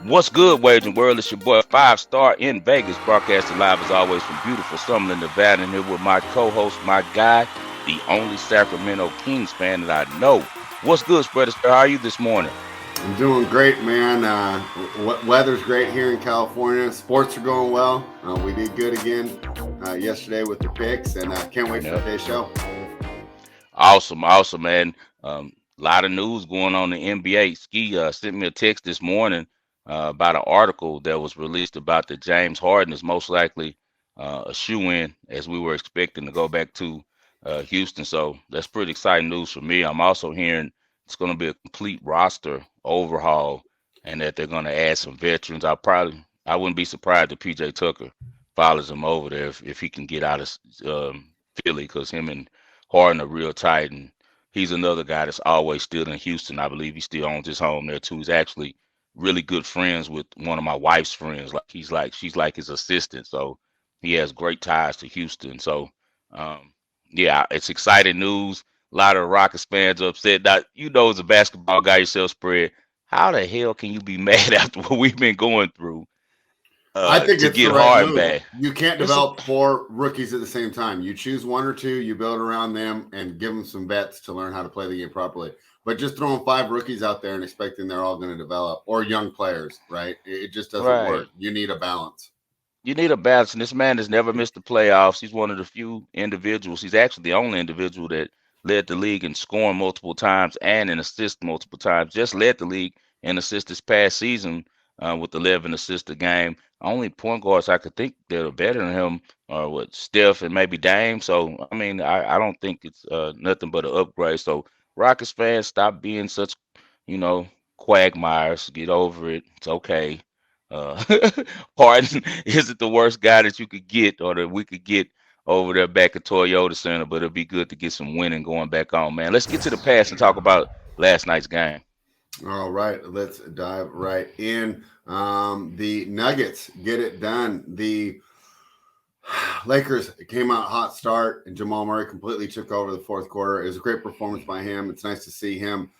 What's good, Wagering World? It's your boy Five Star in Vegas, broadcasting live as always from beautiful Summerlin, Nevada. And here with my co-host, my guy, the only Sacramento Kings fan that I know. What's good, Spread Astaire? How are you this morning? I'm doing great, man. Weather's great here in California. Sports are going well. We did good again yesterday with the picks, and can't wait for Yep. today's show. Awesome, man. A lot of news going on in the NBA. Ski sent me a text this morning about an article that was released about that James Harden is most likely a shoe-in as we were expecting to go back to Houston. So that's pretty exciting news for me. I'm also hearing it's going to be a complete roster overhaul and that they're going to add some veterans. I wouldn't be surprised if PJ Tucker follows him over there if he can get out of Philly because him and Harden are real tight, and he's another guy that's always still in Houston. I believe he still owns his home there too. He's actually really good friends with one of my wife's friends. She's like his assistant, so he has great ties to Houston. So um, yeah, it's exciting news. A lot of Rockets fans are upset. Now, as a basketball guy yourself, Spread, how the hell can you be mad after what we've been going through I think to it's the get right Harden move. back? You can't It's a, develop four rookies at the same time. You choose one or two, you build around them, and give them some vets to learn how to play the game properly. But just throwing five rookies out there and expecting they're all going to develop, or young players, right? It just doesn't right. work. You need a balance. You need a balance, and this man has never missed the playoffs. He's one of the few individuals. He's actually the only individual that led the league in scoring multiple times and in assists multiple times. Just led the league in assists this past season with 11 assists a game. Only point guards I could think that are better than him are what Steph and maybe Dame. So I mean, I don't think it's nothing but an upgrade. So Rockets fans, stop being such, you know, quagmires. Get over it. It's okay. Uh, Harden isn't the worst guy that you could get or that we could get over there back at Toyota Center, but it'll be good to get some winning going back on, man. Let's get to the past and talk about last night's game. All right, let's dive right in. The Nuggets get it done. The Lakers came out hot start, and Jamal Murray completely took over the fourth quarter. It was a great performance by him. It's nice to see him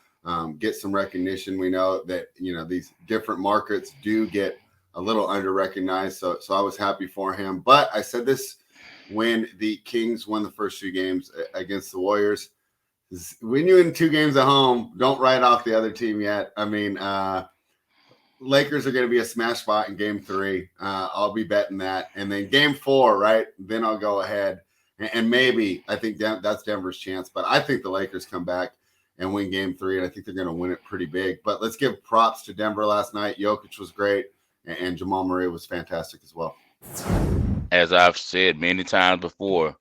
get some recognition. We know that these different markets do get a little under recognized, so I was happy for him. But I said this when the Kings won the first two games against the Warriors. When you win two games at home, don't write off the other team yet. I mean, Lakers are going to be a smash spot in game three. I'll be betting that. And then game four, right? Then I'll go ahead. And maybe I think that's Denver's chance. But I think the Lakers come back and win game three. And I think they're going to win it pretty big. But let's give props to Denver last night. Jokic was great. And Jamal Murray was fantastic as well. As I've said many times before,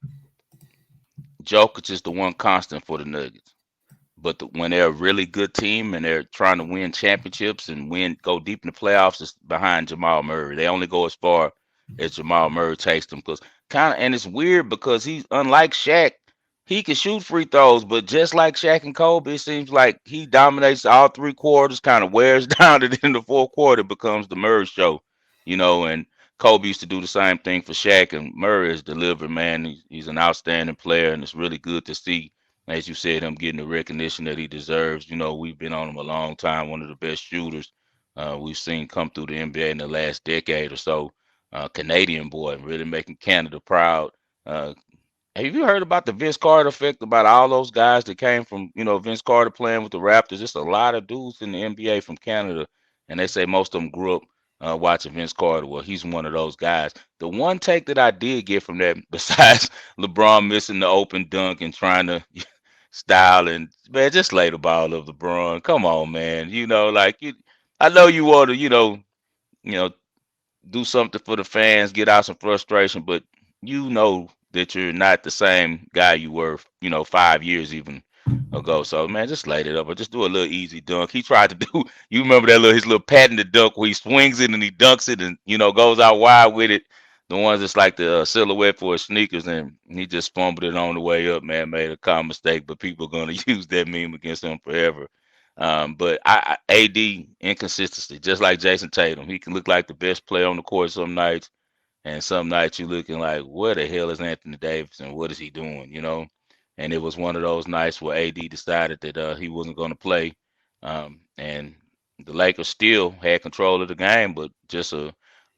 Jokic is the one constant for the Nuggets. But when they're a really good team and they're trying to win championships and go deep in the playoffs, it's behind Jamal Murray. They only go as far as Jamal Murray takes them because and it's weird because he's unlike Shaq. He can shoot free throws, but just like Shaq and Kobe, it seems like he dominates all three quarters, kind of wears down, and in the fourth quarter it becomes the Murray show, and Kobe used to do the same thing for Shaq, and Murray is delivered, man. He's an outstanding player, and it's really good to see, as you said, him getting the recognition that he deserves. We've been on him a long time, one of the best shooters we've seen come through the NBA in the last decade or so. Canadian boy, really making Canada proud. Uh, have you heard about the Vince Carter effect? About all those guys that came from, Vince Carter playing with the Raptors? It's a lot of dudes in the NBA from Canada, and they say most of them grew up watching Vince Carter. Well, he's one of those guys. The one take that I did get from that, besides LeBron missing the open dunk and trying to style and man, just lay the ball of LeBron. Come on, man. I know you want to, you know, do something for the fans, get out some frustration, but you know that you're not the same guy you were, 5 years even ago. So man, just light it up or just do a little easy dunk. He tried to do you remember that his little patented dunk where he swings it and he dunks it and goes out wide with it. The ones that's like the silhouette for his sneakers, and he just fumbled it on the way up, man. Made a common mistake, but people are gonna use that meme against him forever. But AD inconsistency, just like Jason Tatum. He can look like the best player on the court some nights, and some nights you're looking like, where the hell is Anthony Davis and what is he doing? And it was one of those nights where AD decided that he wasn't going to play, and the Lakers still had control of the game, but just a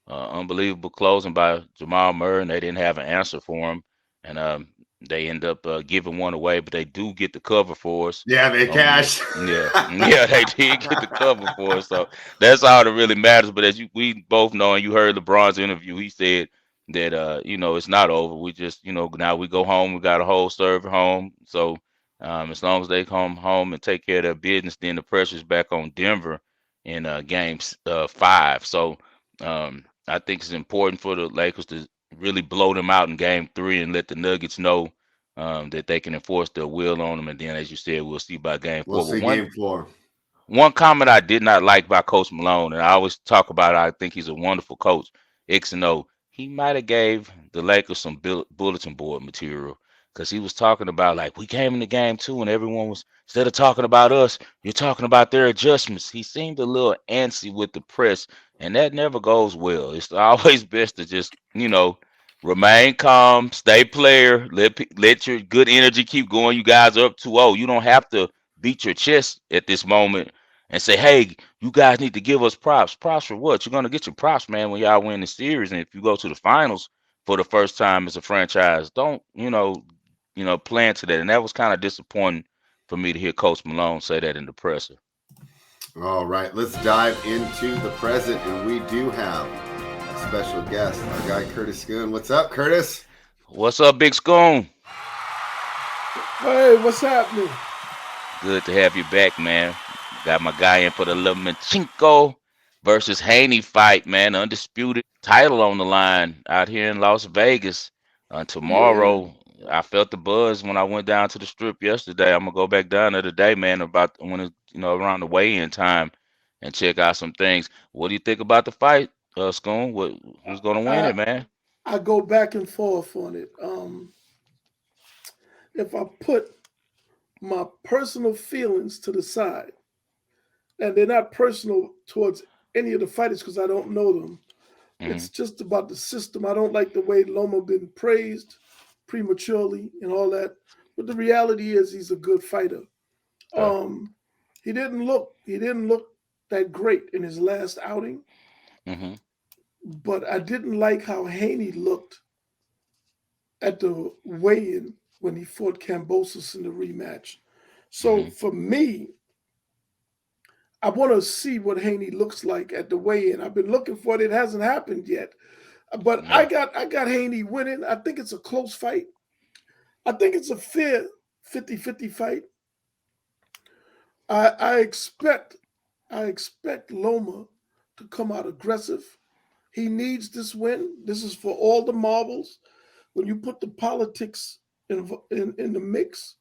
unbelievable closing by Jamal Murray, and they didn't have an answer for him, and they end up giving one away, but they do get the cover for us. Yeah, they cash. Yeah, yeah, they did get the cover for us, so that's all that really matters. But as we both know, and you heard LeBron's interview, he said that it's not over. We just now we go home. We got a whole serve at home, so as long as they come home and take care of their business, then the pressure's back on Denver in games 5. So I think it's important for the Lakers to really blow them out in game 3 and let the Nuggets know that they can enforce their will on them. And then, as you said, we'll see by game We'll 4. But see game 4. one comment I did not like by Coach Malone, and I always talk about it, I think he's a wonderful coach, X and O. He might have gave the Lakers some bulletin board material because he was talking about like we came in the game too, and everyone was instead of talking about us, you're talking about their adjustments. He seemed a little antsy with the press, and that never goes well. It's always best to just remain calm, stay player, let your good energy keep going. You guys are up 2-0. You don't have to beat your chest at this moment and say, hey, you guys need to give us props. Props for what? You're gonna get your props, man, when y'all win the series. And if you go to the finals for the first time as a franchise, don't, play into that. And that was kind of disappointing for me to hear Coach Malone say that in the presser. All right, let's dive into the present, and we do have a special guest, our guy Curtis Scoon. What's up, Curtis? What's up, Big Scoon? Hey, what's happening? Good to have you back, man. Got my guy in for the Lomachenko versus Haney fight, man. Undisputed title on the line out here in Las Vegas. Yeah, Tomorrow, I felt the buzz when I went down to the strip yesterday. I'm gonna go back down there today, man, about when it's around the weigh-in time and check out some things. What do you think about the fight, Scoon? Who's gonna win I it, man? I go back and forth on it. If I put my personal feelings to the side, and they're not personal towards any of the fighters because I don't know them. Hmm. It's just about the system. I don't like the way Loma been praised prematurely and all that. But the reality is he's a good fighter. Okay. Um, he didn't look that great in his last outing, Hmm. but I didn't like how Haney looked at the weigh-in when he fought Cambosis in the rematch. So Hmm. for me, I want to see what Haney looks like at the weigh-in. I've been looking for it. It hasn't happened yet. But I Yeah. got I got Haney winning. I think it's a close fight. I think it's a fair 50-50 fight. I, I expect I expect Loma to come out aggressive. He needs this win. This is for all the marbles. When you put the politics in the mix,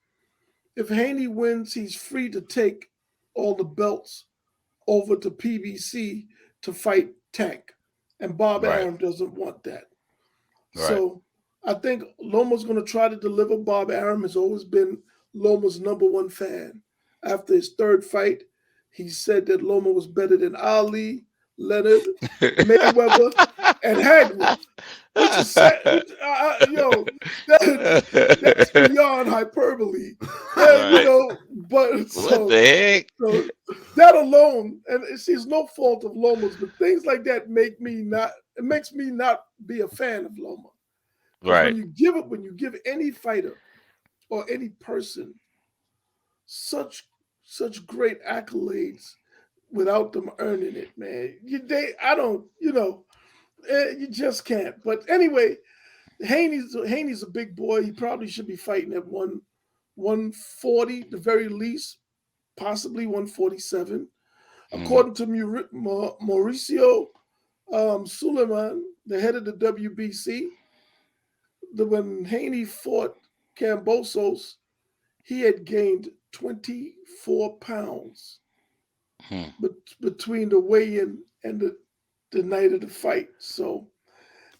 if Haney wins, he's free to take all the belts over to PBC to fight Tank. And Bob Right. Arum doesn't want that. Right. So I think Loma's going to try to deliver. Bob Arum has always been Loma's number one fan. After his third fight, he said that Loma was better than Ali, Leonard, Mayweather, and Hagler, which is sad. That's beyond hyperbole. Right. But What so the heck? so that alone, and it's no fault of Loma's, but things like that makes me not be a fan of Loma. Because Right. when you give any fighter or any person such such great accolades without them earning it, man, I don't, you just can't. But anyway, Haney's a big boy. He probably should be fighting at 140 the very least, possibly 147. Hmm. According to Mauricio Suleiman, the head of the WBC, when Haney fought Cambosos, he had gained 24 pounds Hmm. between the weigh-in and the night of the fight. So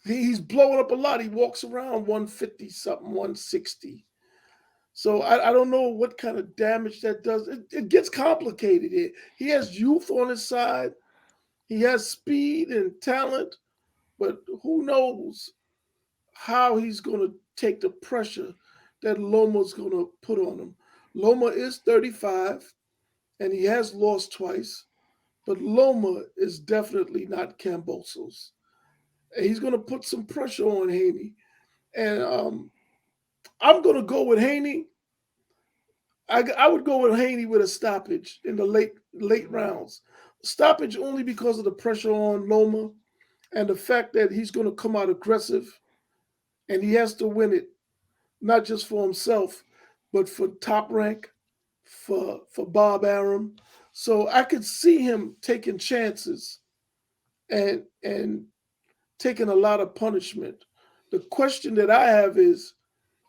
he's blowing up a lot. He walks around 150 something, 160. So I don't know what kind of damage that does. It gets complicated. He has youth on his side. He has speed and talent, but who knows how he's going to take the pressure that Loma's going to put on him. Loma is 35 and he has lost twice. but Loma is definitely not Cambosos. And he's going to put some pressure on Haney. And I'm going to go with Haney. I would go with Haney with a stoppage in the late rounds. Stoppage only because of the pressure on Loma and the fact that he's going to come out aggressive and he has to win it, not just for himself, but for Top Rank, for Bob Arum. So I could see him taking chances and taking a lot of punishment. The question that I have is,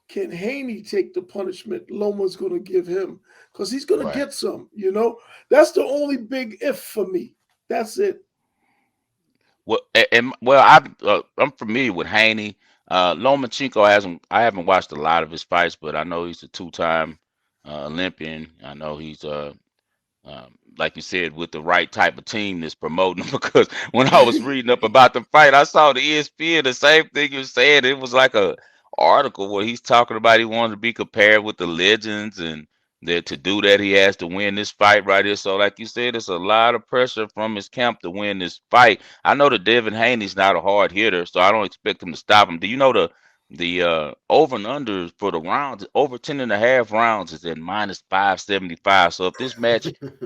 can Haney take the punishment Loma's going to give him? Because he's going to Right. get some, you know? That's the only big if for me. That's it. Well, I'm familiar with Haney. Lomachenko hasn't. I haven't watched a lot of his fights, but I know he's a two-time Olympian. I know he's like you said, with the right type of team that's promoting him. Because when I was reading up about the fight, I saw the ESPN, the same thing you said. It was like a article where he's talking about he wanted to be compared with the legends, and that to do that he has to win this fight right here. So, like you said, it's a lot of pressure from his camp to win this fight. I know that Devin Haney's not a hard hitter, so I don't expect him to stop him. Do you know the over and under for the rounds, over 10.5 rounds is at -575. So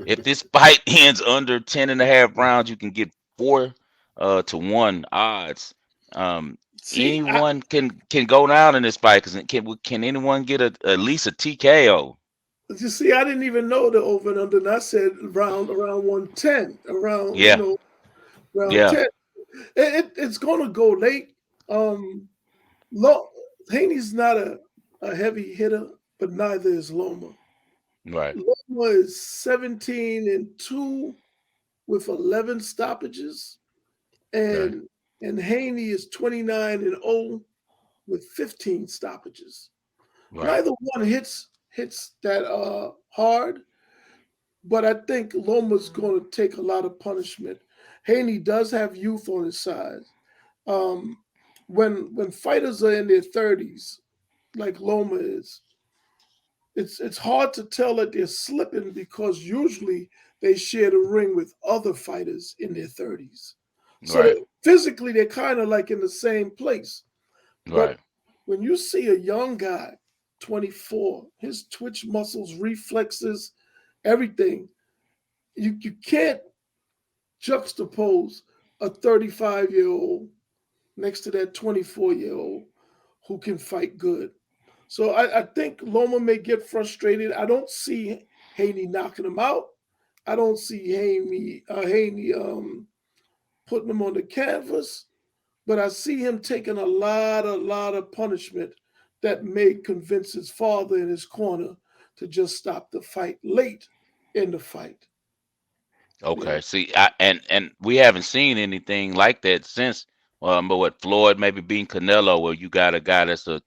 if this fight ends under 10.5 rounds, you can get 4-1 odds. Um, See, anyone can go down in this fight. Can anyone get at least a TKO? I didn't even know the over and under. And I said around 110, around, Yeah, around yeah, 10. It's going to go late. Lo, Haney's not a heavy hitter, but neither is Loma. right, Loma is 17-2 with 11 stoppages, okay, and Haney is 29-0 with 15 stoppages. right, Neither one hits that hard, but I think Loma's going to take a lot of punishment. Haney does have youth on his side. Um, when fighters are in their 30s, like Loma is, it's hard to tell that they're slipping because usually they share the ring with other fighters in their 30s. So right, that physically they're kind of like in the same place. But right. when you see a young guy, 24, his twitch muscles, reflexes, everything, you can't juxtapose a 35-year-old next to that 24-year-old who can fight good. So I think Loma may get frustrated. I don't see Haney knocking him out. I don't see Haney putting him on the canvas, but I see him taking a lot of punishment that may convince his father in his corner to just stop the fight late in the fight. Yeah. Okay. See, and we haven't seen anything like that since. But what Floyd maybe beating Canelo, where you got a guy that's a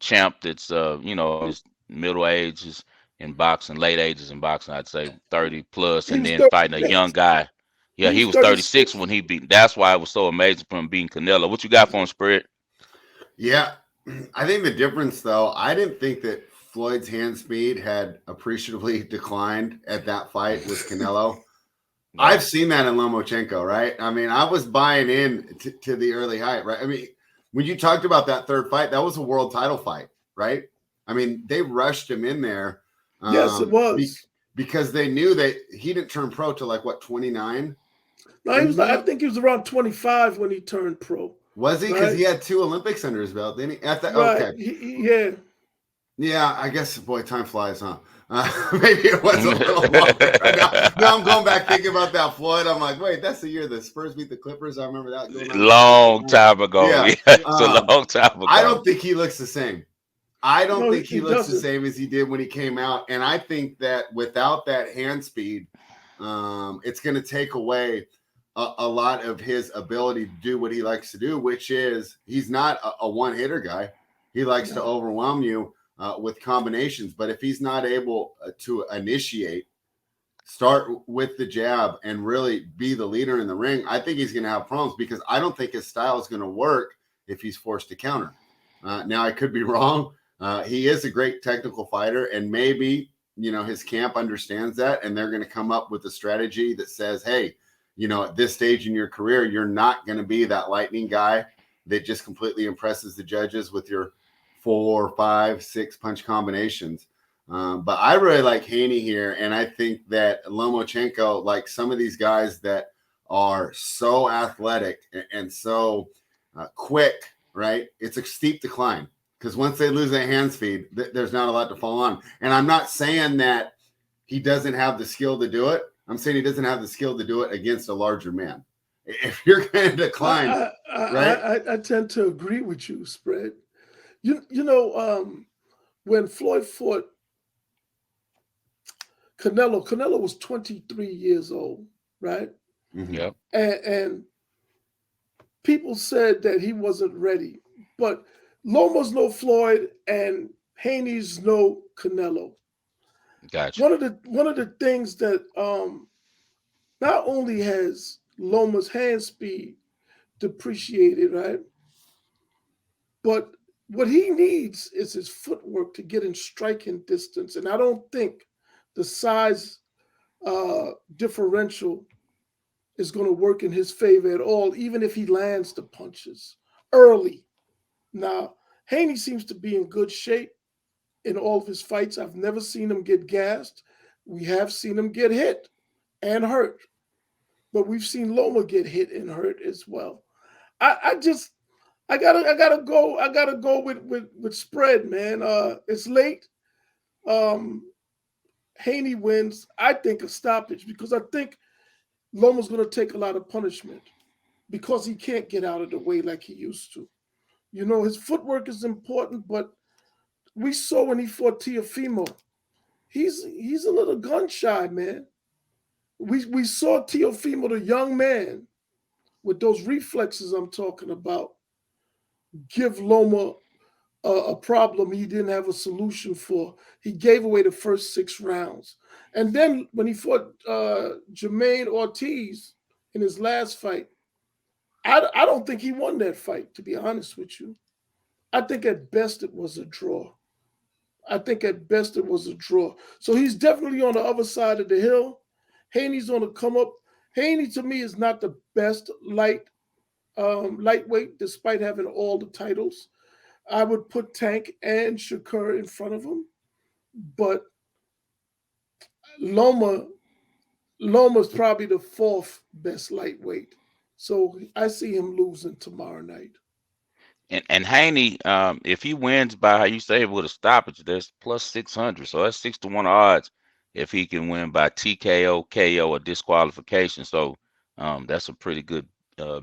champ that's in his middle ages in boxing, late ages in boxing, I'd say 30 plus, He and was then fighting a 36. young guy. He Yeah, he was was 36 36. when he beat. That's why it was so amazing for him beating Canelo. What you got for him, Spread? Yeah, I think the difference, though, I didn't think that Floyd's hand speed had appreciably declined at that fight with Canelo. I've Right, seen that in Lomachenko, right? I mean, I was buying in to the early hype, right? I mean, when you talked about that third fight, that was a world title fight, right? I mean, they rushed him in there Yes, it was. because they knew that he didn't turn pro till like what, 29? No, he And was. I think he was around 25 when he turned pro. was he? Because Right. he had 2 Olympics under his belt, didn't he? Right. Okay. Yeah. Yeah, I guess, boy, time flies, huh? Maybe it was a little longer. Now I'm going back thinking about that Floyd. I'm like, wait, that's the year the Spurs beat the Clippers. I remember that going on in long 2009. time ago. Yeah. Yeah, it's a long time I ago. don't think he looks the same. I don't No, think he he looks the doesn't. same as he did when he came out. And I think that without that hand speed, it's going to take away a lot of his ability to do what he likes to do, which is he's not a one-hitter guy. He likes to No. overwhelm you with combinations. But if he's not able to initiate, start with the jab, and really be the leader in the ring, I think he's going to have problems because I don't think his style is going to work if he's forced to counter. Now, I could be wrong. He is a great technical fighter, and maybe his camp understands that, and they're going to come up with a strategy that says, hey, at this stage in your career, you're not going to be that lightning guy that just completely impresses the judges with your 4, 5, 6 punch combinations. But I really like Haney here, and I think that Lomachenko, like some of these guys that are so athletic and so quick, right? It's a steep decline because once they lose that hand speed, there's not a lot to fall on. And I'm not saying that he doesn't have the skill to do it. I'm saying he doesn't have the skill to do it against a larger man. If you're going to decline, right? I tend to agree with you, Spread. When Floyd fought Canelo was 23 years old, right? Mm-hmm. Yep. And people said that he wasn't ready, but Loma's no Floyd and Haney's no Canelo. Gotcha. One of the things that not only has Loma's hand speed depreciated, right? But what he needs is his footwork to get in striking distance. And I don't think the size differential is going to work in his favor at all, even if he lands the punches early. Now, Haney seems to be in good shape in all of his fights. I've never seen him get gassed. We have seen him get hit and hurt, but we've seen Loma get hit and hurt as well. I gotta go with Spread, man. It's late. Haney wins. I think a stoppage because I think Loma's going to take a lot of punishment because he can't get out of the way like he used to. His footwork is important, but we saw when he fought Teofimo, he's a little gun shy, man. We saw Teofimo, the young man, with those reflexes I'm talking about, give Loma a problem he didn't have a solution for. He gave away the first 6 rounds. And then when he fought Jermaine Ortiz in his last fight, I don't think he won that fight, to be honest with you. I think at best it was a draw. So he's definitely on the other side of the hill. Haney's on the come up. Haney, to me, is not the best lightweight, despite having all the titles. I would put Tank and Shakur in front of him, but Loma's probably the 4th best lightweight. So I see him losing tomorrow night. And Haney, if he wins by how you say with a stoppage, that's plus 600. So that's 6-1 odds if he can win by TKO, KO, or disqualification. So that's a pretty good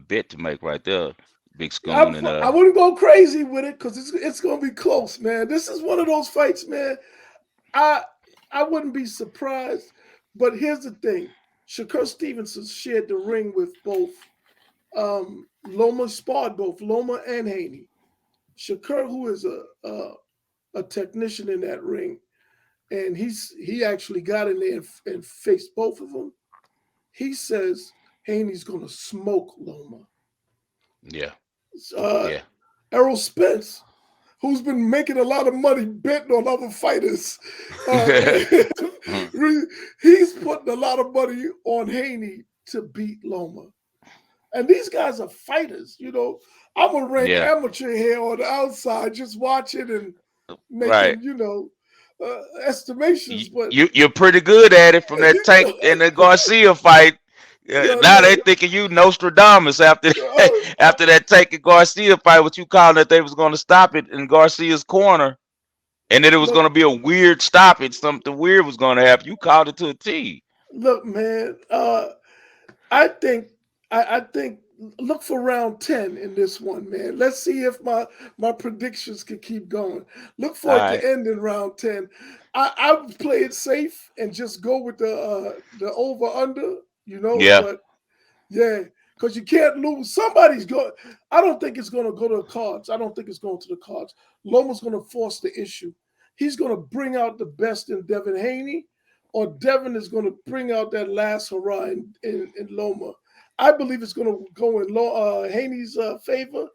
bet to make right there, Big Scoon. And I wouldn't go crazy with it because it's going to be close, man. This is one of those fights, man. I wouldn't be surprised. But here's the thing. Shakur Stevenson shared the ring with both. Loma sparred both Loma and Haney. Shakur, who is a technician in that ring, and he actually got in there and faced both of them. He says Haney's going to smoke Loma. Yeah. Errol Spence, who's been making a lot of money betting on other fighters, he's putting a lot of money on Haney to beat Loma. And these guys are fighters, I'm a ranked amateur here on the outside, just watching and making, estimations. But you're pretty good at it from that Tank and the Garcia fight. Now they thinking you Nostradamus after that Tank and Garcia fight. What you calling that they was going to stop it in Garcia's corner, and then it was going to be a weird stoppage. Something weird was going to happen. You called it to a T. Look, man, I think look for round 10 in this one, man. Let's see if my predictions can keep going. Look for it to end in round 10. I would play it safe and just go with the over under, Yeah. But yeah, because you can't lose. Somebody's going. I don't think it's going to go to the cards. I don't think it's going to the cards. Loma's going to force the issue. He's going to bring out the best in Devin Haney, or Devin is going to bring out that last hurrah in Loma. I believe it's going to go in Haney's favor,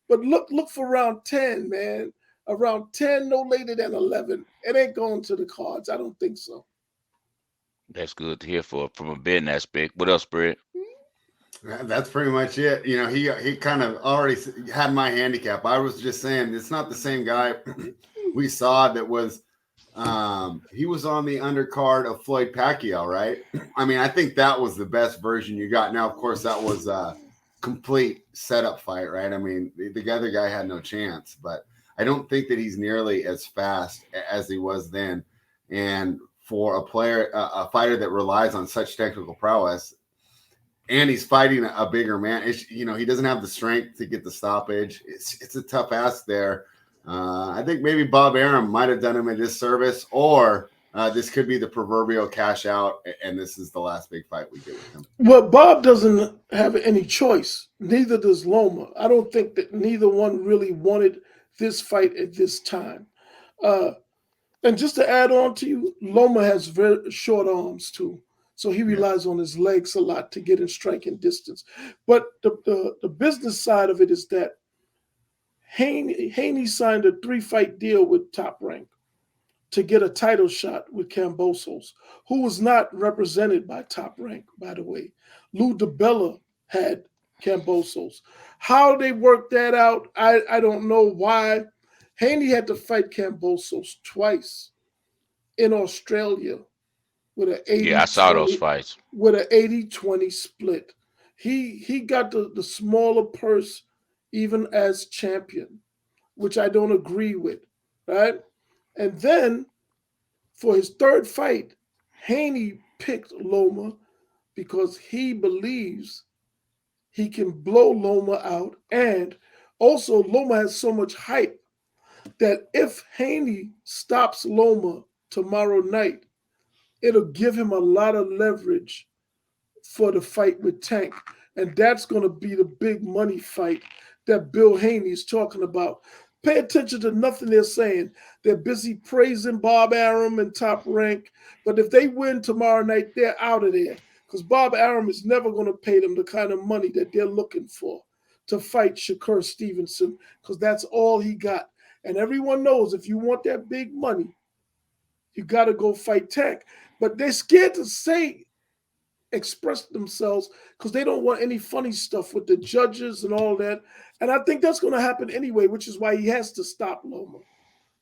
but look for round 10, man. around 10, no later than 11. It ain't going to the cards. I don't think so. That's good to hear from a betting aspect. What else, Spread? That's pretty much it. He kind of already had my handicap. I was just saying it's not the same guy we saw that was he was on the undercard of Floyd Pacquiao, right? I mean, I think that was the best version you got. Now, of course, that was a complete setup fight, right? I mean, the other guy had no chance, but I don't think that he's nearly as fast as he was then. And for a fighter that relies on such technical prowess, and he's fighting a bigger man, he doesn't have the strength to get the stoppage. It's a tough ask there. I think maybe Bob Arum might have done him a disservice, or this could be the proverbial cash out, and this is the last big fight we get with him. Well, Bob doesn't have any choice. Neither does Loma. I don't think that neither one really wanted this fight at this time. And just to add on to you, Loma has very short arms too. So he relies on his legs a lot to get in striking distance. But the business side of it is that Haney signed a 3-fight deal with Top Rank to get a title shot with Kambosos, who was not represented by Top Rank, by the way. Lou DiBella had Kambosos. How they worked that out, I don't know why. Haney had to fight Kambosos twice in Australia with an 80-20. Yeah, I saw those fights. With an 80-20 split. He got the smaller purse even as champion, which I don't agree with, right? And then for his third fight, Haney picked Loma because he believes he can blow Loma out. And also Loma has so much hype that if Haney stops Loma tomorrow night, it'll give him a lot of leverage for the fight with Tank. And that's going to be the big money fight that Bill Haney's talking about. Pay attention to nothing they're saying. They're busy praising Bob Arum and Top Rank. But if they win tomorrow night, they're out of there. Because Bob Arum is never going to pay them the kind of money that they're looking for to fight Shakur Stevenson, because that's all he got. And everyone knows if you want that big money, you got to go fight Tank. But they're scared to express themselves because they don't want any funny stuff with the judges and all that. And I think that's going to happen anyway, which is why he has to stop Loma.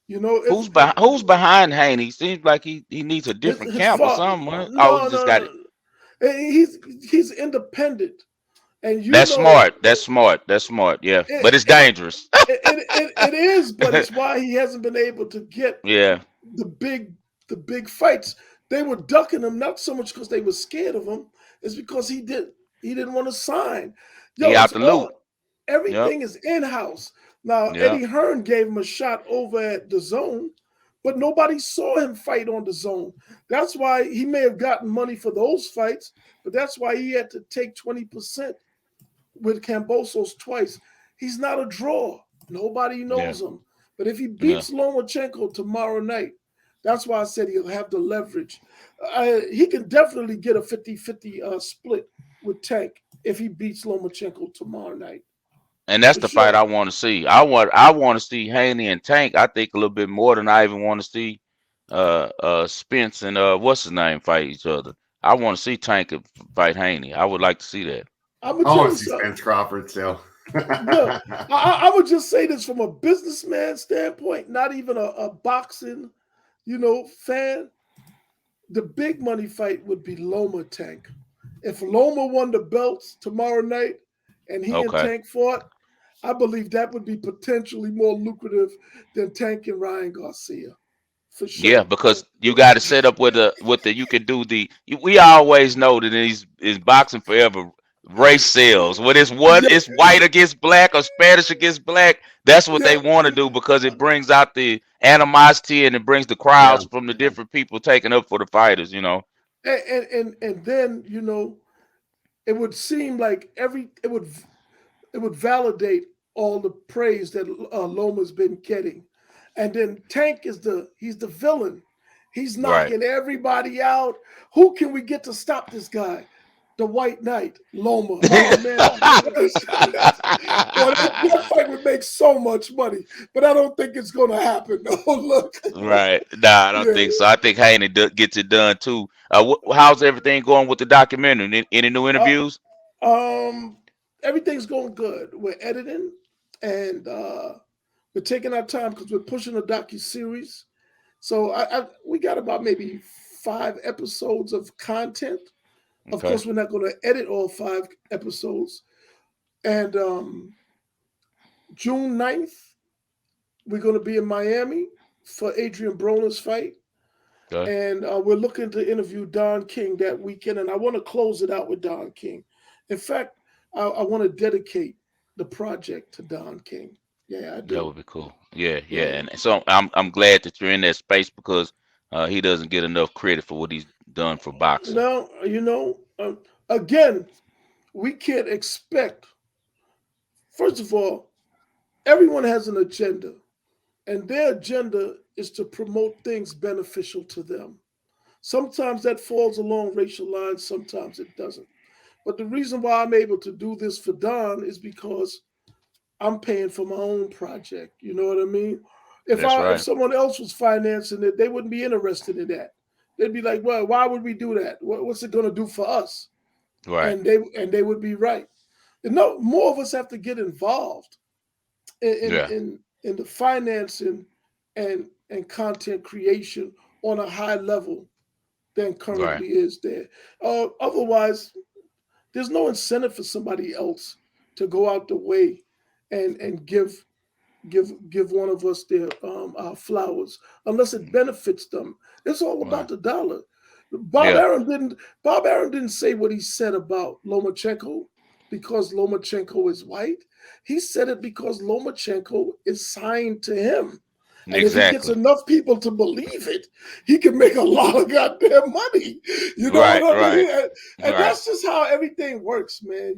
Who's behind Haney? Seems like he needs a different camp or something. Got it. He's independent. And That's smart. Yeah, but it's dangerous. It is, but it's why he hasn't been able to get the big fights. They were ducking him not so much because they were scared of him, it's because he didn't want to sign. He out the loop. Everything is in-house. Now, Eddie Hearn gave him a shot over at the Zone, but nobody saw him fight on the Zone. That's why he may have gotten money for those fights, but that's why he had to take 20% with Kambosos twice. He's not a draw. Nobody knows him. But if he beats Lomachenko tomorrow night, that's why I said he'll have the leverage. He can definitely get a 50-50 split with Tank if he beats Lomachenko tomorrow night. And that's the fight I want to see. I want to see Haney and Tank. I think a little bit more than I even want to see Spence and what's his name fight each other. I want to see Tank fight Haney. I would like to see that. I want to see Spence Crawford still. Look, I would just say this from a businessman standpoint, not even a boxing, fan. The big money fight would be Loma Tank. If Loma won the belts tomorrow night and he and Tank fought, I believe that would be potentially more lucrative than Tank and Ryan Garcia. For sure. Yeah, because you got to set up with the you can do we always know that is boxing forever. Race sales. When it's white against black or Spanish against black, that's what they want to do because it brings out the animosity and it brings the crowds from the different people taking up for the fighters, And then, it would seem like it would validate all the praise that Loma's been getting. And then Tank he's the villain. He's knocking everybody out. Who can we get to stop this guy? the White Knight, Loma. Oh man, boy, that fight would make so much money, but I don't think it's gonna happen. Oh look, Right. Nah, I don't yeah. think so. I think Haney gets it done too. How's everything going with the documentary? Any new Uh, interviews? um, everything's going good. We're editing, and we're taking our time because we're pushing a docu series. So we got about maybe 5 episodes of content. Of Okay. course, we're not going to edit all 5 episodes. And June 9th, we're going to be in Miami for Adrian Broner's fight. Okay. And we're looking to interview Don King that weekend. And I want to close it out with Don King. In fact, I want to dedicate the project to Don King. Yeah, I That do. would be cool. Yeah, yeah. Yeah. And so I'm glad that you're in that space because he doesn't get enough credit for what he's done for boxing. Now, again, we can't expect, first of all, everyone has an agenda, and their agenda is to promote things beneficial to them. Sometimes that falls along racial lines, sometimes it doesn't. But the reason why I'm able to do this for Don is because I'm paying for my own project. You know what I mean? That's If right. someone else was financing it, they wouldn't be interested in that. They'd be like, "Well, why would we do that? What's it going to do for us?" Right. And they would be right. And no, more of us have to get involved Yeah. in the financing and content creation on a high level than Right. currently is there. Otherwise, there's no incentive for somebody else to go out the way and give one of us their our flowers unless it benefits them. It's all about Right. the dollar. Yeah. Bob Aaron didn't say what he said about Lomachenko because Lomachenko is white. He said it because Lomachenko is signed to him. And if he gets Exactly. enough people to believe it, he can make a lot of goddamn money. You know Right. what I Right. mean? And Right. that's just how everything works, man.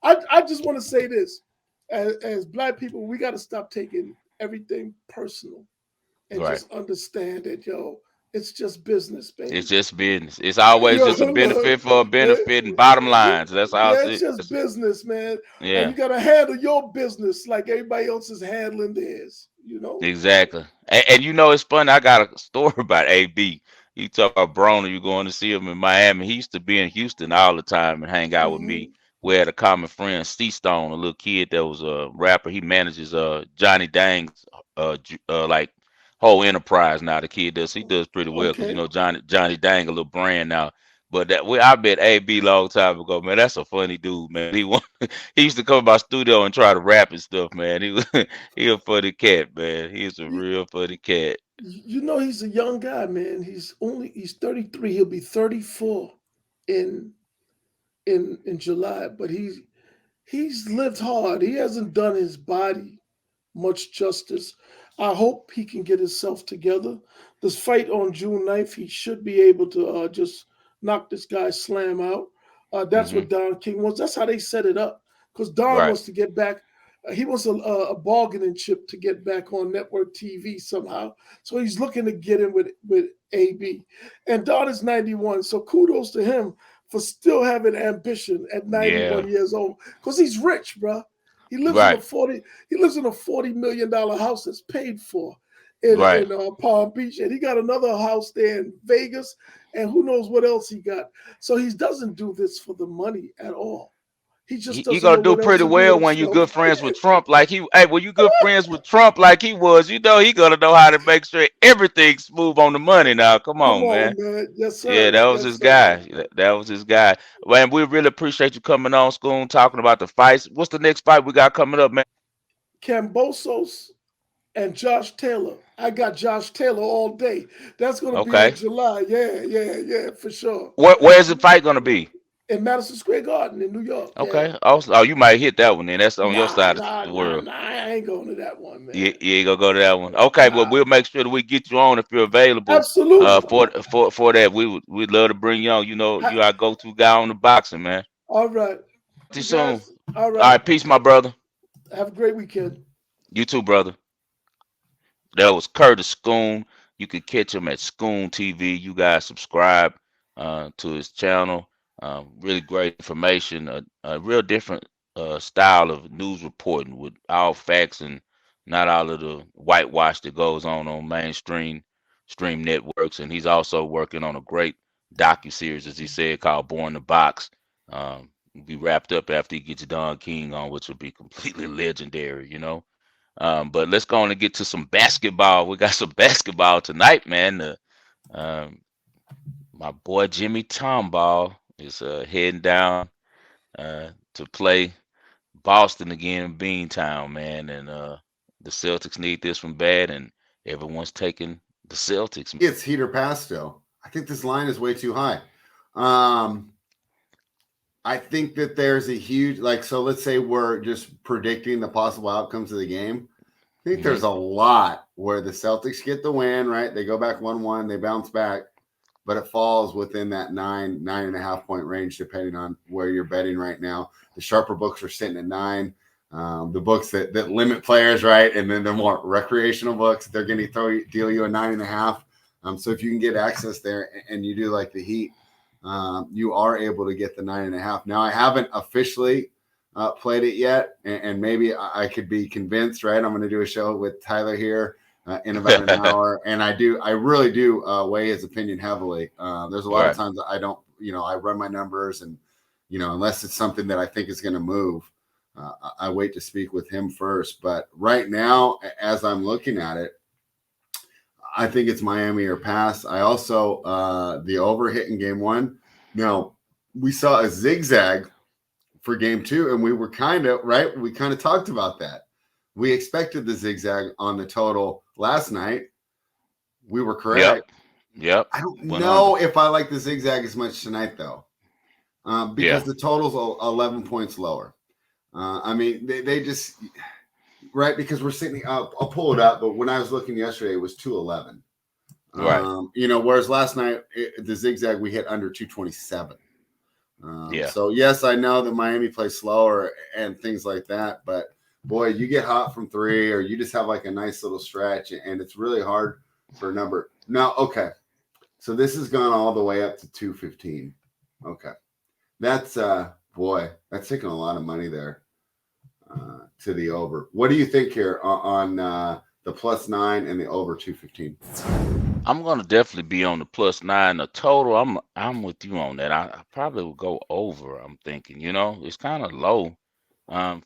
I just want to say this. As black people, we got to stop taking everything personal and Right. just understand that, it's just business, It's man. just business. It's always just a Look, benefit for a benefit and bottom lines. That's all yeah, it it's is. just business, man. And Yeah. you got to handle your business like everybody else is handling theirs. Exactly. And it's funny. I got a story about AB. You talk about Broner, you going to see him in Miami. He used to be in Houston all the time and hang out with me. Hmm. We had a common friend, C Stone, a little kid that was a rapper. He manages Johnny Dang's like whole enterprise now. The kid does he does pretty well because Okay. Johnny Dang a little brand now. But I bet AB long time ago, man. That's a funny dude, man. He used to come to my studio and try to rap and stuff, man. He was he a funny cat, man. He's a You, real funny cat. he's a young guy, man. He's 33. He'll be 34 in in July, but he's lived hard. He hasn't done his body much justice. I hope he can get himself together. This fight on June 9th, he should be able to just knock this guy slam out. That's Hmm. what Don King wants. That's how they set it up. Because Don Right. wants to get back. He wants a bargaining chip to get back on network TV somehow. So he's looking to get in with AB. And Don is 91. So kudos to him for still having ambition at Yeah. 91 years old. Because he's rich, bro. He lives in a Right. 40 he lives in a $40 million house that's paid for Right. in Palm Beach, and he got another house there in Vegas, and who knows what else he got. So he doesn't do this for the money at all. He just You doesn't gonna know do what else pretty to do well with when you himself. good friends with Trump like he hey when you good friends with Trump like he was, he gonna know how to make sure everything's smooth on the money now. Come Come on, man. on, man. Yes, Yeah, sir. that was Yes, his sir. guy. That was his guy. Man, we really appreciate you coming on, Scoon, talking about the fights. What's the next fight we got coming up, man? Cambosos and Josh Taylor. I got Josh Taylor all day. That's going to be in Okay. July. Yeah, yeah, yeah, for sure. Where's the fight gonna be? In Madison Square Garden in New York. Yeah. Okay. Oh, you might hit that one then. That's on your Nah, side of nah, the nah, world. nah. I ain't going to that one, You, man. you ain't gonna go to that one. Okay, well Nah. we'll make sure that we get you on if you're available. Absolutely. For that we'd love to bring you on. I, You our go-to guy on the boxing, man. all right. See you You soon. guys, all All right. right, peace, my brother. Have a great weekend. You too, brother. That was Curtis Scoon. You can catch him at ScoonTV. You guys subscribe to his channel. Really great information. A real different style of news reporting with all facts and not all of the whitewash that goes on mainstream stream networks. And he's also working on a great docu-series, as he said, called Born the Box. Will be wrapped up after he gets Don King on, which will be completely legendary, you know. But let's go on and get to some basketball. We got some basketball tonight, man. Um, my boy Jimmy Tomball is heading down to play Boston again in Beantown, man. And the Celtics need this one bad, and everyone's taking the Celtics. It's heat or pass still. I think this line is way too high. I think that there's a huge, like, so let's say we're just predicting the possible outcomes of the game. I think there's a lot where the Celtics get the win, right? They go back 1-1, they bounce back, but it falls within that 9.5 point range, depending on where you're betting right now. The sharper books are sitting at 9. The books that limit players, right? And then the more recreational books, they're going to deal you a 9.5. So if you can get access there and you do like the Heat, you are able to get the 9.5. Now, I haven't officially played it yet, and maybe I could be convinced, right? I'm going to do a show with Tyler here in about an hour, and I really do weigh his opinion heavily. There's a lot of times I don't, I run my numbers, and unless it's something that I think is going to move, I wait to speak with him first. But right now, as I'm looking at it, I think it's Miami or pass. I also the over hit in game 1. Now, we saw a zigzag for game 2, and we were kind of right. We kind of talked about that. We expected the zigzag on the total last night. We were correct. Yep. I don't know if I like the zigzag as much tonight, though, because the total's 11 points lower. I mean, they just right, because we're sitting. I'll pull it up, but when I was looking yesterday, it was 211. Right. Whereas last night the zigzag we hit under 227. Yeah. So yes, I know that Miami plays slower and things like that, but boy, you get hot from 3, or you just have like a nice little stretch, and it's really hard for a number. Now, okay, so this has gone all the way up to 215. Okay, that's that's taking a lot of money there to the over. What do you think here on the +9 and the over 215? I'm gonna definitely be on the +9. The total, I'm with you on that. I probably would go over. I'm thinking, it's kind of low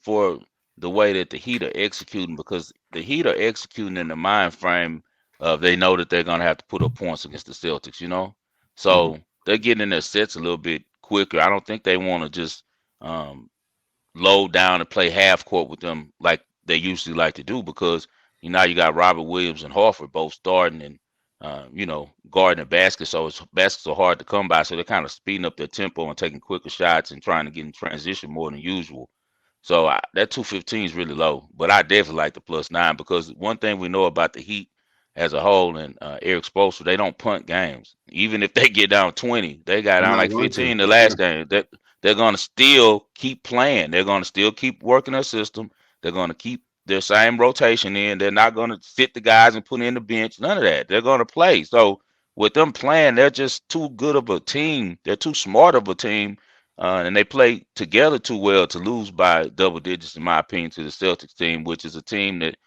for the way that the Heat are executing, because the Heat are executing in the mind frame of they know that they're gonna have to put up points against the Celtics, so they're getting in their sets a little bit quicker. I don't think they want to just load down and play half court with them like they usually like to do, because now you got Robert Williams and Horford both starting and guarding the basket, so baskets are hard to come by. So they're kind of speeding up their tempo and taking quicker shots and trying to get in transition more than usual. So that 215 is really low, but I definitely like the +9, because one thing we know about the Heat as a whole, and Eric Spoelstra, they don't punt games. Even if they get down 20, they got down like 15 the last game. They're going to still keep playing. They're going to still keep working their system. They're going to keep their same rotation in. They're not going to sit the guys and put in the bench. None of that. They're going to play. So with them playing, they're just too good of a team. They're too smart of a team. And they play together too well to lose by double digits, in my opinion, to the Celtics team, which is a team that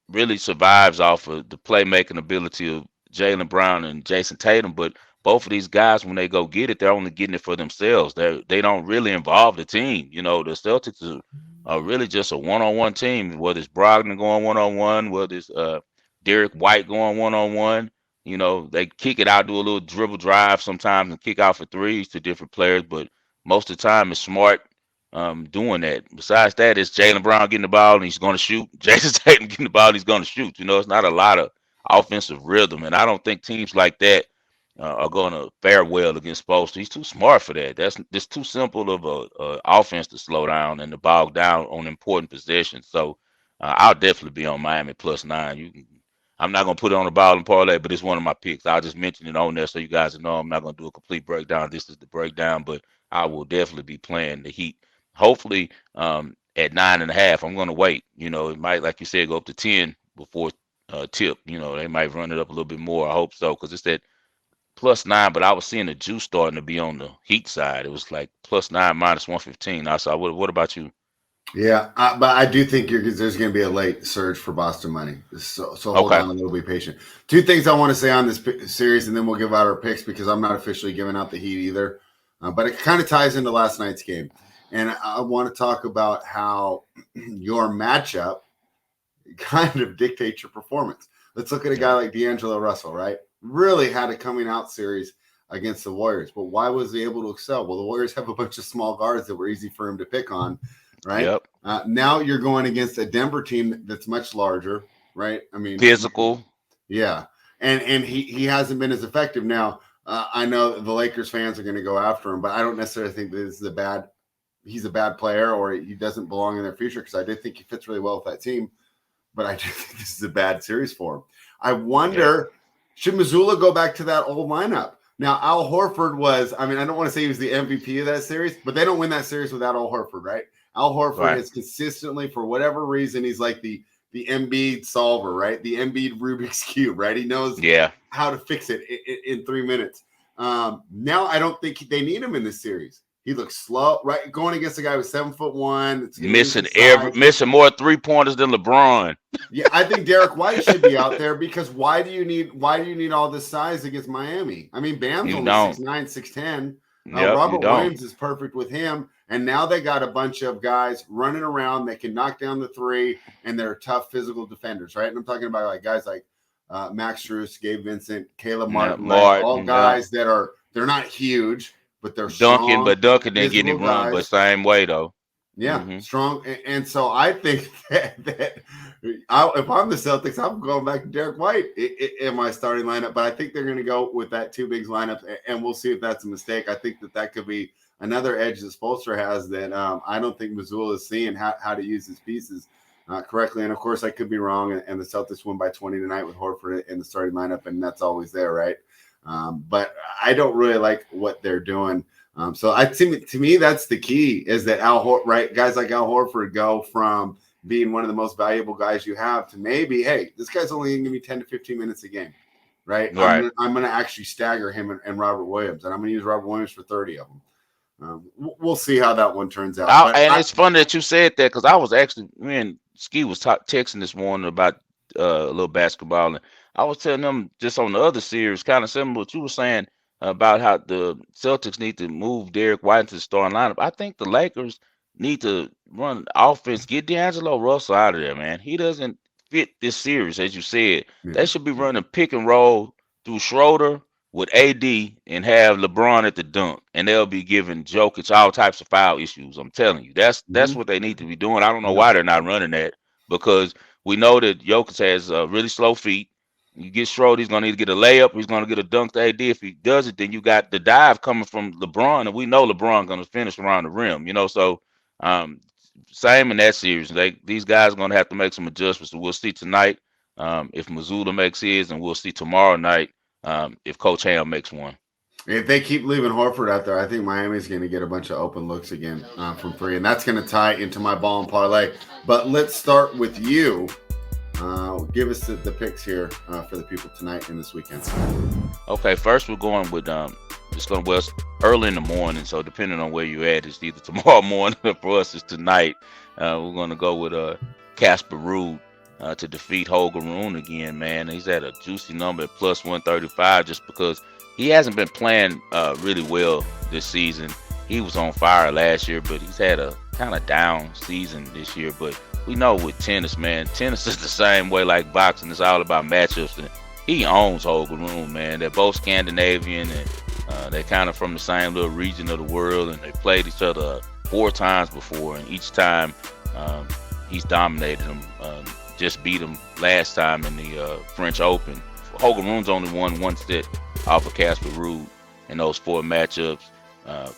really survives off of the playmaking ability of Jaylen Brown and Jason Tatum. But both of these guys, when they go get it, they're only getting it for themselves. They don't really involve the team. The Celtics are really just a one-on-one team, whether it's Brogdon going one-on-one, whether it's Derek White going one-on-one. They kick it out, do a little dribble drive sometimes and kick out for threes to different players, but most of the time it's Smart doing that. Besides that, it's Jaylen Brown getting the ball and he's going to shoot. Jason Tatum getting the ball and he's going to shoot. It's not a lot of offensive rhythm, and I don't think teams like that are going to fare well against Spoelstra. He's too smart for that. That's too simple of a offense to slow down and to bog down on important possessions. So I'll definitely be on Miami +9. I'm not going to put it on the Ball and Parlay, but it's one of my picks. I'll just mention it on there so you guys know I'm not going to do a complete breakdown. This is the breakdown, but I will definitely be playing the Heat. Hopefully at 9.5. I'm going to wait. It might, like you said, go up to 10 before tip. They might run it up a little bit more. I hope so, because it's that +9, but I was seeing the juice starting to be on the Heat side. It was like +9, -115. I saw. What about you? Yeah, but I do think there's going to be a late surge for Boston money. So hold Okay. on a little, be patient. Two things I want to say on this series, and then we'll give out our picks because I'm not officially giving out the Heat either. But it kind of ties into last night's game. And I want to talk about how your matchup kind of dictates your performance. Let's look at a guy like D'Angelo Russell, right? Really had a coming out series against the Warriors. But why was he able to excel? Well, the Warriors have a bunch of small guards that were easy for him to pick on. Right. Yep. Now you're going against a Denver team that's much larger, right? I mean, physical. Yeah, and he hasn't been as effective. Now I know the Lakers fans are going to go after him, but I don't necessarily think that he's a bad player or he doesn't belong in their future because I do think he fits really well with that team. But I do think this is a bad series for him. I wonder, should Missoula go back to that old lineup? Now, Al Horford was, I don't want to say he was the MVP of that series, but they don't win that series without Al Horford, right? Al Horford is consistently, for whatever reason, he's like the Embiid solver, right? The Embiid Rubik's Cube, right? He knows how to fix it in 3 minutes. Now I don't think they need him in this series. He looks slow, right? Going against a guy with 7'1", missing more 3-pointers than LeBron. Yeah, I think Derek White should be out there because why do you need all this size against Miami? I mean, Bam's only 6'9", 6'10". Robert Williams is perfect with him. And now they got a bunch of guys running around. They can knock down the three, and they're tough physical defenders, right? And I'm talking about like guys like Max Strus, Gabe Vincent, Caleb Martin, all guys that they're not huge, but they're strong. But Duncan didn't get any run, but same way though. Yeah, strong. And so I think that if I'm the Celtics, I'm going back to Derek White in my starting lineup. But I think they're going to go with that two bigs lineup, and we'll see if that's a mistake. I think that could be another edge that Spoelstra has that I don't think Missoula is seeing how to use his pieces correctly. And, of course, I could be wrong, and the Celtics win by 20 tonight with Horford in the starting lineup, and that's always there, right? But I don't really like what they're doing. So to me, that's the key is that guys like Al Horford go from being one of the most valuable guys you have to maybe, hey, this guy's only going to give me 10 to 15 minutes a game, right? I'm going to actually stagger him and Robert Williams, and I'm going to use Robert Williams for 30 of them. We'll see how that one turns out. It's funny that you said that because I was actually, me and Ski was texting this morning about a little basketball, and I was telling them just on the other series, kind of similar to what you were saying about how the Celtics need to move Derek White into the starting lineup. I think the Lakers need to run offense, get D'Angelo Russell out of there, man. He doesn't fit this series, as you said. Yeah. They should be running pick and roll through Schroeder with AD and have LeBron at the dunk, and they'll be giving Jokic all types of foul issues. I'm telling you, that's what they need to be doing. I don't know why they're not running that because we know that Jokic has really slow feet. You get Schroeder, he's going to need to get a layup. He's going to get a dunk to AD. If he does it, then you got the dive coming from LeBron, and we know LeBron going to finish around the rim. So same in that series. These guys are going to have to make some adjustments. So we'll see tonight if Missoula makes his, and we'll see tomorrow night if Coach Ham makes one. If they keep leaving Horford out there, I think Miami's going to get a bunch of open looks again from three, and that's going to tie into my ball and parlay. But let's start with you. Give us the picks here for the people tonight and this weekend. Okay, first we're going with it's early in the morning, so depending on where you're at, it's either tomorrow morning or for us it's tonight. We're going to go with Casper Ruud to defeat Holger Rune again, man. He's at a juicy number at plus 135 just because he hasn't been playing really well this season. He was on fire last year, but he's had a kind of down season this year. But we know with tennis, man, tennis is the same way like boxing. It's all about matchups, and he owns Holger Rune, man. They're both Scandinavian, and they're kind of from the same little region of the world, and they played each other 4 times before, and each time he's dominated him. Just beat him last time in the French Open. Holger Rune's only won 1 set off of Casper Ruud in those 4 matchups.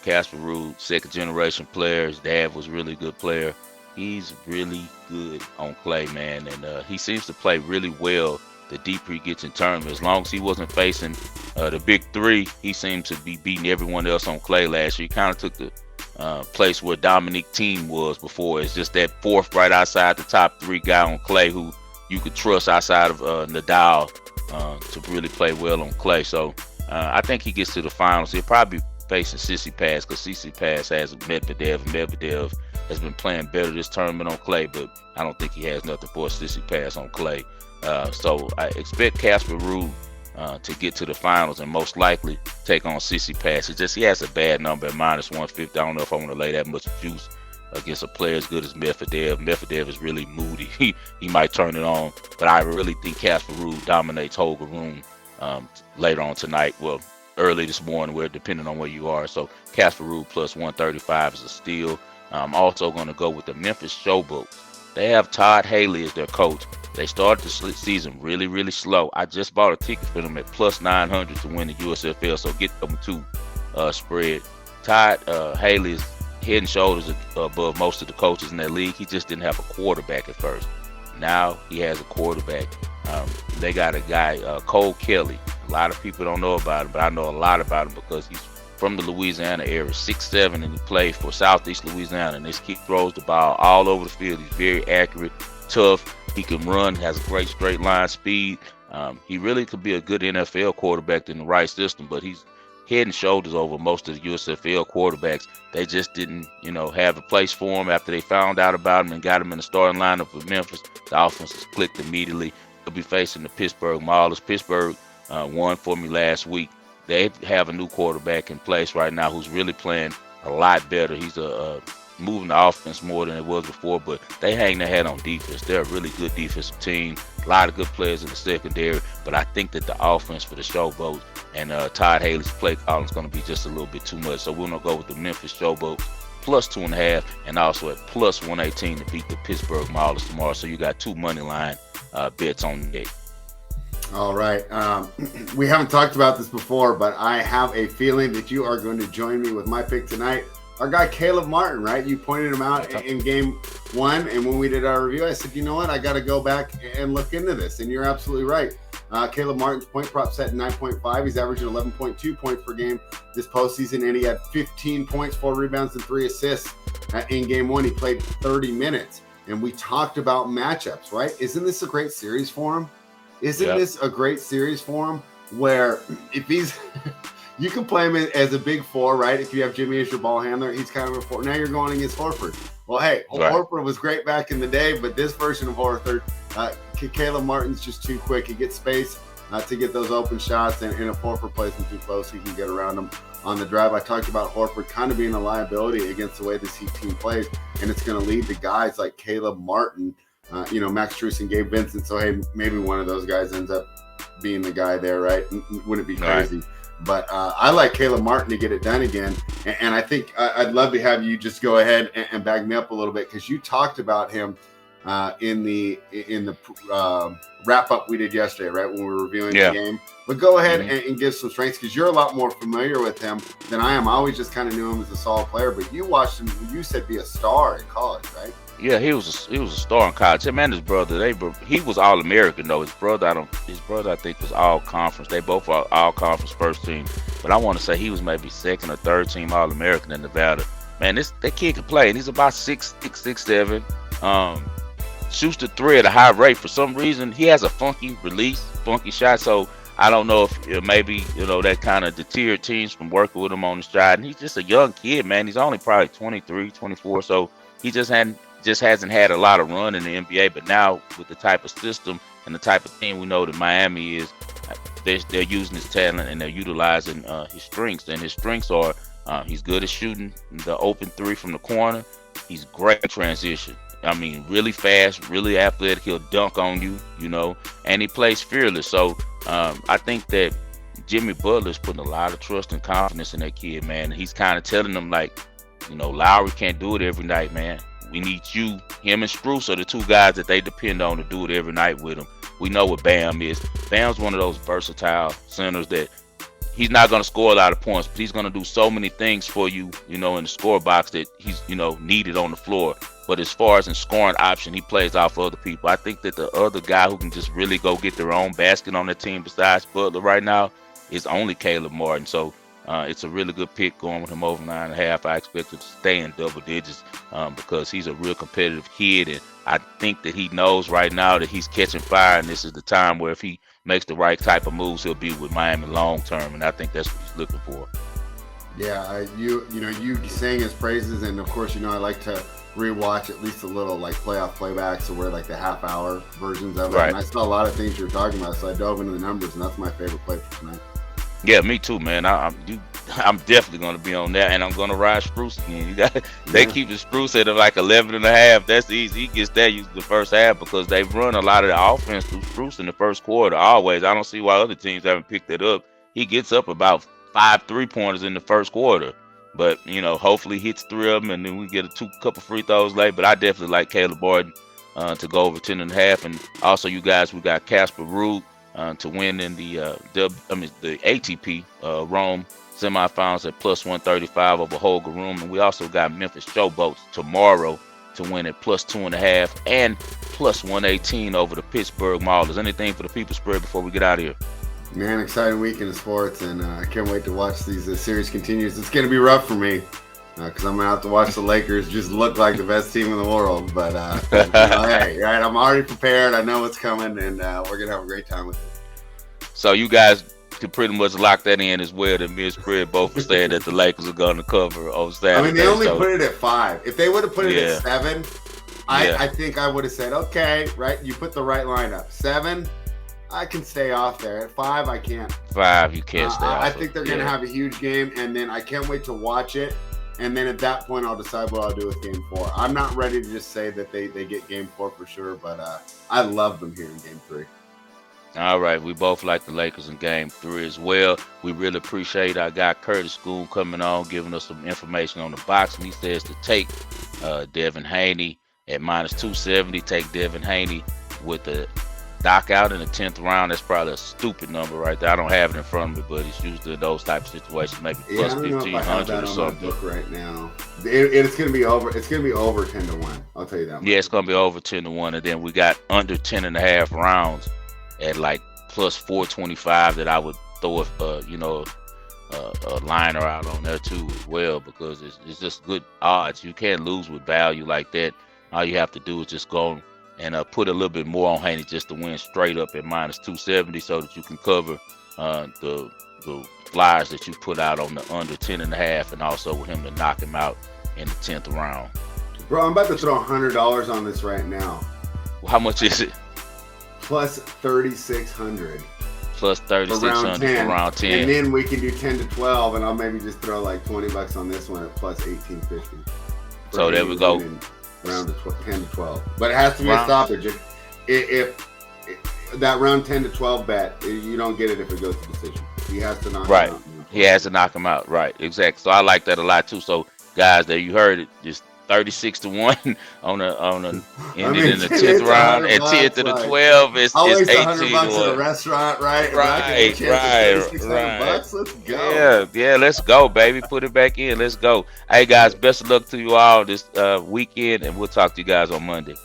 Casper Ruud, second-generation player. His dad was a really good player. He's really good on clay, man, and he seems to play really well the deeper he gets in tournaments. As long as he wasn't facing the big 3, he seemed to be beating everyone else on clay last year. He kind of took the place where Dominic Thiem was before. It's just that 4th right outside the top 3 guy on clay who you could trust outside of Nadal to really play well on clay. So I think he gets to the finals. He'll probably be facing Sissy Pass because Sissy Pass has Medvedev, and Medvedev has been playing better this tournament on clay, but I don't think he has nothing for a Sissy Pass on clay. So I expect Casper Ruud to get to the finals and most likely take on Sissy Pass. He has a bad number at -150. I don't know if I want to lay that much juice against a player as good as Medvedev. Medvedev is really moody. He might turn it on, but I really think Casper Ruud dominates Holger Rune later on tonight. Well, early this morning, depending on where you are. So Casper Ruud plus 135 is a steal. I'm also going to go with the Memphis Showboats. They have Todd Haley as their coach. They started the season really, really slow. I just bought a ticket for them at plus 900 to win the USFL, so get them to spread. Todd Haley is head and shoulders above most of the coaches in that league. He just didn't have a quarterback at first. Now he has a quarterback. They got a guy, Cole Kelly. A lot of people don't know about him, but I know a lot about him because he's from the Louisiana area, 6'7", and he played for Southeast Louisiana. And this kid throws the ball all over the field. He's very accurate, tough. He can run, has great straight line speed. He really could be a good NFL quarterback in the right system, but he's head and shoulders over most of the USFL quarterbacks. They just didn't, have a place for him after they found out about him and got him in the starting lineup with Memphis. The offense has clicked immediately. He'll be facing the Pittsburgh Maulers. Pittsburgh won for me last week. They have a new quarterback in place right now who's really playing a lot better. He's moving the offense more than it was before, but they hang their head on defense. They're a really good defensive team. A lot of good players in the secondary, but I think that the offense for the Showboats and Todd Haley's play calling is going to be just a little bit too much. So we're going to go with the Memphis Showboats plus 2.5 and also at plus 118 to beat the Pittsburgh Maulers tomorrow. So you got two money line bets on the day. All right. We haven't talked about this before, but I have a feeling that you are going to join me with my pick tonight. Our guy, Caleb Martin, right? You pointed him out in game one. And when we did our review, I said, you know what? I got to go back and look into this. And you're absolutely right. Caleb Martin's point prop set 9.5. He's averaging 11.2 points per game this postseason. And he had 15 points, 4 rebounds, and 3 assists in game one. He played 30 minutes. And we talked about matchups, right? Isn't this a great series for him? Isn't this a great series for him where if he's you can play him as a big four, right? If you have Jimmy as your ball handler, he's kind of a four. Now you're going against Horford. Well, hey, right. Horford was great back in the day, but this version of Horford, Caleb Martin's just too quick. He gets space to get those open shots, and if Horford plays him too close, he can get around him on the drive. I talked about Horford kind of being a liability against the way this Heat team plays, and it's going to lead to guys like Caleb Martin, Max Strus and Gabe Vincent. So, hey, maybe one of those guys ends up being the guy there, right? Wouldn't it be crazy? Right. But I like Caleb Martin to get it done again. And I think I'd love to have you just go ahead and back me up a little bit because you talked about him in the wrap-up we did yesterday, right, when we were reviewing the game. But go ahead and give some strengths because you're a lot more familiar with him than I am. I always just kind of knew him as a solid player, but you watched him, you said be a star in college, right? Yeah, he was a star in college. Him and his brother, he was All-American though. His brother, I think, was All-Conference. They both are All-Conference first team. But I want to say he was maybe second or third team All-American in Nevada. Man, that kid can play, and he's about 6'7". Shoots the three at a high rate. For some reason, he has a funky release, funky shot. So I don't know if maybe that kind of deterred teams from working with him on the shot. And he's just a young kid, man. He's only probably 23, 24. So he just hasn't had a lot of run in the NBA, but now with the type of system and the type of team we know that Miami is, they're using his talent and they're utilizing his strengths. And his strengths are he's good at shooting the open three from the corner. He's great at transition. I mean, really fast, really athletic. He'll dunk on you, and he plays fearless. So I think that Jimmy Butler's putting a lot of trust and confidence in that kid, man. And he's kind of telling them Lowry can't do it every night, man. We need you. Him and Strus are the two guys that they depend on to do it every night with him. We know what Bam is. Bam's one of those versatile centers that he's not going to score a lot of points, but he's going to do so many things for you, in the score box that he's, needed on the floor. But as far as in scoring option, he plays off other people. I think that the other guy who can just really go get their own basket on the team besides Butler right now is only Caleb Martin. So It's a really good pick going with him over 9.5. I expect him to stay in double digits because he's a real competitive kid, and I think that he knows right now that he's catching fire, and this is the time where if he makes the right type of moves, he'll be with Miami long term, and I think that's what he's looking for. Yeah, you saying his praises, and of course, I like to rewatch at least a little like playoff playbacks or where like the half-hour versions of it. Right. And I saw a lot of things you were talking about, so I dove into the numbers, and that's my favorite play for tonight. Yeah, me too, man. I'm definitely going to be on that, and I'm going to ride Spruce again. They keep the Spruce at like 11.5. That's easy. He gets that using the first half because they've run a lot of the offense through Spruce in the first quarter. Always, I don't see why other teams haven't picked it up. He gets up about 5 3-pointers in the first quarter, but hopefully hits 3 of them, and then we get a couple free throws late. But I definitely like Caleb Barton to go over 10.5, and also you guys, we got Casper Ruud to win in the ATP Rome semifinals at plus 135 over Holger Rune, and we also got Memphis Showboats tomorrow to win at plus 2.5 and plus 118 over the Pittsburgh Maulers. Anything for the people spread before we get out of here? Man, exciting week in sports, and I can't wait to watch these series continues. It's going to be rough for me because I'm going to have to watch the Lakers just look like the best team in the world. But hey, right, I'm already prepared. I know what's coming, and we're going to have a great time with it. So you guys could pretty much lock that in as well. That me and Spread both were saying that the Lakers are going to cover on Saturday. I mean, they only put it at 5. If they would have put it at 7, I think I would have said, okay, right, you put the right lineup. 7, I can stay off there. At 5, I can't. 5, you can't stay off. I think they're going to have a huge game, and then I can't wait to watch it. And then at that point, I'll decide what I'll do with Game 4. I'm not ready to just say that they get Game 4 for sure, but I love them here in Game 3. All right, we both like the Lakers in Game 3 as well. We really appreciate our guy Curtis Scoon coming on, giving us some information on the box. And he says to take Devin Haney at minus 270. Take Devin Haney with the knockout in the 10th round. That's probably a stupid number right there. I don't have it in front of me, but it's usually those type of situations, maybe plus 1,500 or something. Book right now, it's going to be over. It's going to be over 10-1. I'll tell you that. Yeah, it's going to be over 10-1, and then we got under 10.5 rounds at like plus 425 that I would throw a liner out on there too as well, because it's just good odds. You can't lose with value like that. All you have to do is just go and put a little bit more on Haney just to win straight up at minus 270, so that you can cover the flyers that you put out on the under 10.5, and also with him to knock him out in the 10th round. Bro, I'm about to throw $100 on this right now. Well, how much is it? Plus 3,600. Plus 3,600 for round 10. And then we can do 10 to 12, and I'll maybe just throw like $20 on this one at plus 1,850. So there we go. Round 10 to 12. But it has to be a stoppage. If that round 10 to 12 bet, you don't get it if it goes to decision. He has to knock him out. He has to knock him out. Right. Exactly. So I like that a lot too. So guys, there you heard it. Just 36-1 on the ended in the 10th round, and 10 to the 12 is 18 $100 at a restaurant, right? Right. Let's go. Yeah, let's go, baby. Put it back in. Let's go. Hey guys, best of luck to you all this weekend, and we'll talk to you guys on Monday.